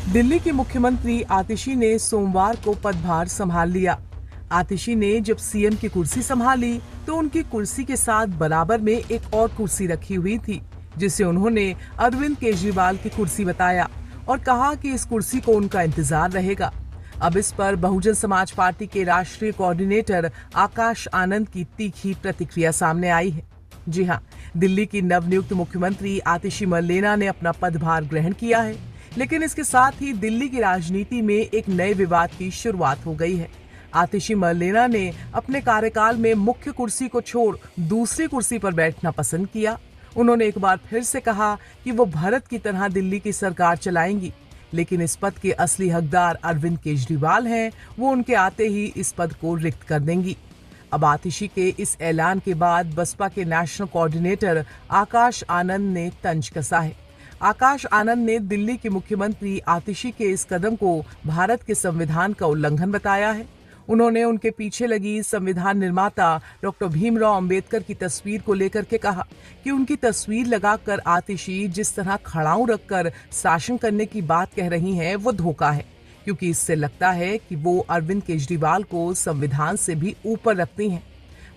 दिल्ली की मुख्यमंत्री आतिशी ने सोमवार को पदभार संभाल लिया। आतिशी ने जब सीएम की कुर्सी संभाली तो उनकी कुर्सी के साथ बराबर में एक और कुर्सी रखी हुई थी, जिसे उन्होंने अरविंद केजरीवाल की कुर्सी बताया और कहा कि इस कुर्सी को उनका इंतजार रहेगा। अब इस पर बहुजन समाज पार्टी के राष्ट्रीय कोऑर्डिनेटर आकाश आनंद की तीखी प्रतिक्रिया सामने आई है। जी हां, दिल्ली की नवनियुक्त मुख्यमंत्री आतिशी मरलेना ने अपना पदभार ग्रहण किया है, लेकिन इसके साथ ही दिल्ली की राजनीति में एक नए विवाद की शुरुआत हो गई है। आतिशी मरलेना ने अपने कार्यकाल में मुख्य कुर्सी को छोड़ दूसरी कुर्सी पर बैठना पसंद किया। उन्होंने एक बार फिर से कहा कि वो भारत की तरह दिल्ली की सरकार चलाएंगी, लेकिन इस पद के असली हकदार अरविंद केजरीवाल हैं, वो उनके आते ही इस पद को रिक्त कर देंगी। अब आतिशी के इस ऐलान के बाद बसपा के नेशनल कोऑर्डिनेटर आकाश आनंद ने तंज कसा है। आकाश आनंद ने दिल्ली के मुख्यमंत्री आतिशी के इस कदम को भारत के संविधान का उल्लंघन बताया है। उन्होंने उनके पीछे लगी संविधान निर्माता डॉक्टर भीमराव अंबेडकर की तस्वीर को लेकर के कहा कि उनकी तस्वीर लगाकर आतिशी जिस तरह खड़ाऊं रखकर शासन करने की बात कह रही हैं, वो धोखा है, क्योंकि इससे लगता है कि वो अरविंद केजरीवाल को संविधान से भी ऊपर रखती हैं।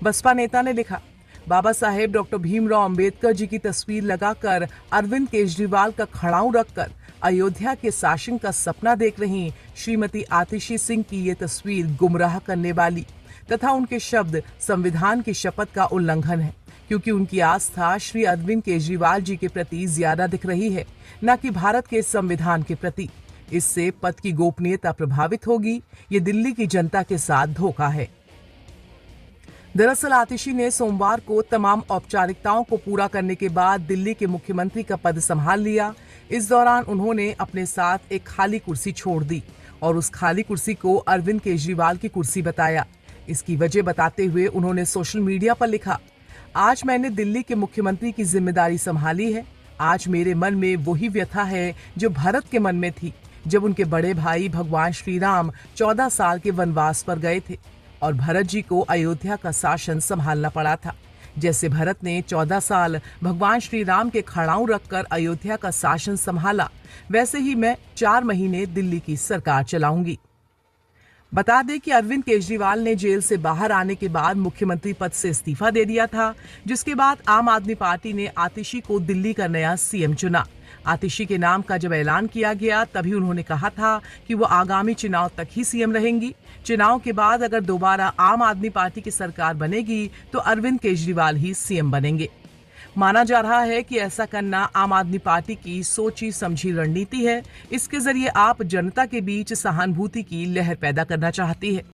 बसपा नेता ने लिखा, बाबा साहेब डॉक्टर भीमराव अंबेडकर जी की तस्वीर लगाकर अरविंद केजरीवाल का खड़ाऊं रखकर अयोध्या के शासन का सपना देख रही श्रीमती आतिशी सिंह की ये तस्वीर गुमराह करने वाली तथा उनके शब्द संविधान की शपथ का उल्लंघन है, क्योंकि उनकी आस्था श्री अरविंद केजरीवाल जी के प्रति ज्यादा दिख रही है, न कि भारत के संविधान के प्रति। इससे पद की गोपनीयता प्रभावित होगी। ये दिल्ली की जनता के साथ धोखा है। दरअसल आतिशी ने सोमवार को तमाम औपचारिकताओं को पूरा करने के बाद दिल्ली के मुख्यमंत्री का पद संभाल लिया। इस दौरान उन्होंने अपने साथ एक खाली कुर्सी छोड़ दी और उस खाली कुर्सी को अरविंद केजरीवाल की कुर्सी बताया। इसकी वजह बताते हुए उन्होंने सोशल मीडिया पर लिखा, आज मैंने दिल्ली के मुख्यमंत्री की जिम्मेदारी संभाली है। आज मेरे मन में वही व्यथा है जो भरत के मन में थी, जब उनके बड़े भाई भगवान श्री राम 14 साल के वनवास पर गए थे और भरत जी को अयोध्या का शासन संभालना पड़ा था। जैसे भरत ने 14 साल भगवान श्री राम के खड़ाऊं रखकर अयोध्या का शासन संभाला, वैसे ही मैं 4 महीने दिल्ली की सरकार चलाऊंगी। बता दें कि अरविंद केजरीवाल ने जेल से बाहर आने के बाद मुख्यमंत्री पद से इस्तीफा दे दिया था, जिसके बाद आम आदमी पार्टी ने आतिशी को दिल्ली का नया सीएम चुना। आतिशी के नाम का जब ऐलान किया गया तभी उन्होंने कहा था कि वो आगामी चुनाव तक ही सीएम रहेंगी। चुनाव के बाद अगर दोबारा आम आदमी पार्टी की सरकार बनेगी तो अरविंद केजरीवाल ही सीएम बनेंगे। माना जा रहा है कि ऐसा करना आम आदमी पार्टी की सोची समझी रणनीति है। इसके जरिए आप जनता के बीच सहानुभूति की लहर पैदा करना चाहती है।